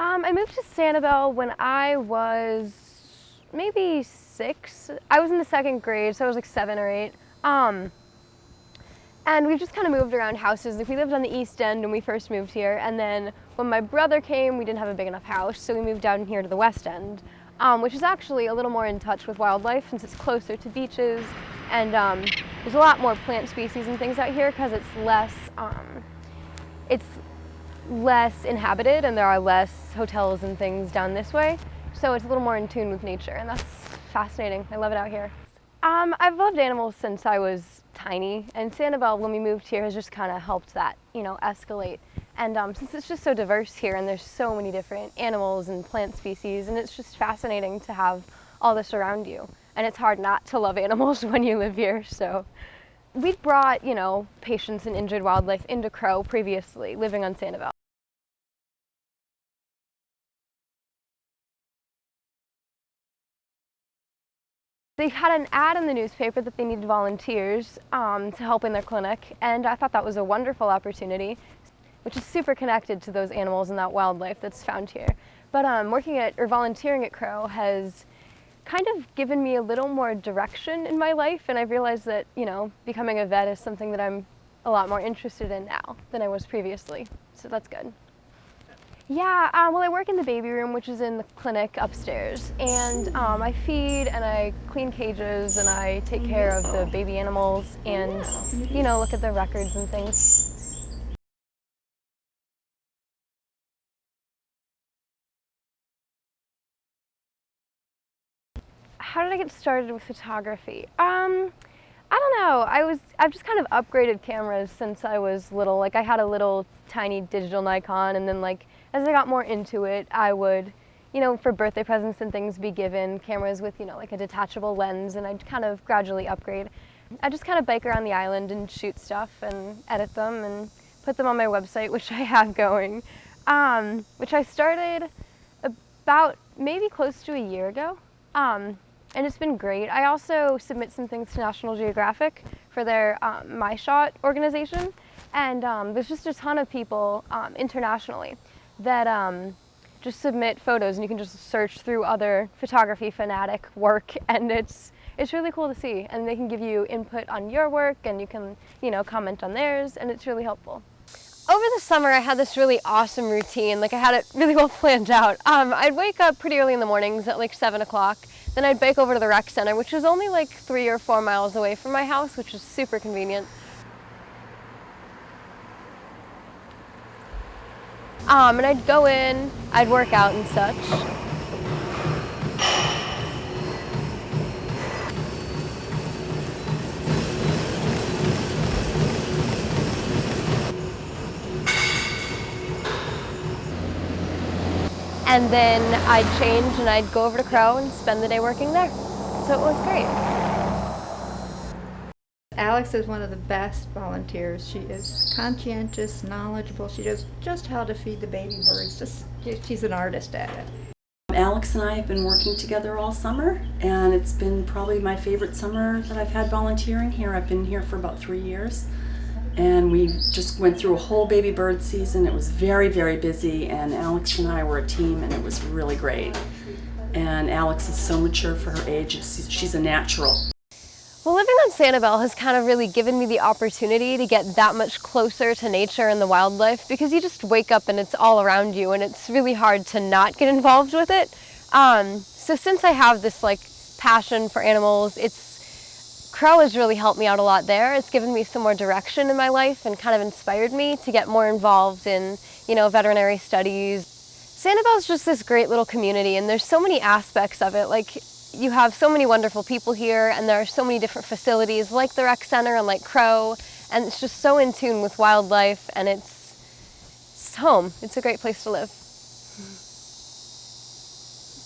I moved to Sanibel when I was maybe 6. I was in the 2nd grade, so I was like 7 or 8. And we've just kind of moved around houses. Like, we lived on the East End when we first moved here, and then when my brother came, we didn't have a big enough house, so we moved down here to the West End, which is actually a little more in touch with wildlife since it's closer to beaches, and there's a lot more plant species and things out here because it's less inhabited and there are less hotels and things down this way, so it's a little more in tune with nature, and that's fascinating. I love it out here. I've loved animals since I was tiny, and Sanibel, when we moved here, has just kind of helped that, escalate. And since it's just so diverse here and there's so many different animals and plant species, and it's just fascinating to have all this around you. And it's hard not to love animals when you live here, so. We'd brought, patients and injured wildlife into Crow previously, living on Sanibel. They had an ad in the newspaper that they needed volunteers to help in their clinic, and I thought that was a wonderful opportunity, which is super connected to those animals and that wildlife that's found here. But volunteering at Crow has kind of given me a little more direction in my life, and I've realized that, becoming a vet is something that I'm a lot more interested in now than I was previously, so that's good. Yeah, well, I work in the baby room, which is in the clinic upstairs, and I feed and I clean cages and I take care of the baby animals and, look at their records and things. How did I get started with photography? I don't know. I've just kind of upgraded cameras since I was little. Like, I had a little tiny digital Nikon, and then as I got more into it, I would, for birthday presents and things, be given cameras with, like a detachable lens, and I'd kind of gradually upgrade. I just kind of bike around the island and shoot stuff and edit them and put them on my website, which I have going, which I started about maybe close to a year ago. And it's been great. I also submit some things to National Geographic for their My Shot organization, and there's just a ton of people internationally that just submit photos, and you can just search through other photography fanatic work, and it's really cool to see, and they can give you input on your work, and you can comment on theirs, and it's really helpful. Over the summer, I had this really awesome routine. Like, I had it really well planned out. I'd wake up pretty early in the mornings at like 7 o'clock. Then I'd bike over to the rec center, which is only like 3 or 4 miles away from my house, which is super convenient. And I'd go in, I'd work out and such. And then I'd change and I'd go over to Crow and spend the day working there. So it was great. Alex is one of the best volunteers. She is conscientious, knowledgeable. She knows just how to feed the baby birds. She's an artist at it. Alex and I have been working together all summer, and it's been probably my favorite summer that I've had volunteering here. I've been here for about 3 years. And we just went through a whole baby bird season. It was very, very busy, and Alex and I were a team, and it was really great. And Alex is so mature for her age. She's a natural. Well, living on Sanibel has kind of really given me the opportunity to get that much closer to nature and the wildlife, because you just wake up and it's all around you, and it's really hard to not get involved with it. So since I have this passion for animals, Crow has really helped me out a lot there. It's given me some more direction in my life and kind of inspired me to get more involved in, veterinary studies. Sanibel is just this great little community, and there's so many aspects of it. Like, you have so many wonderful people here, and there are so many different facilities like the rec center and like Crow, and it's just so in tune with wildlife, and it's home. It's a great place to live.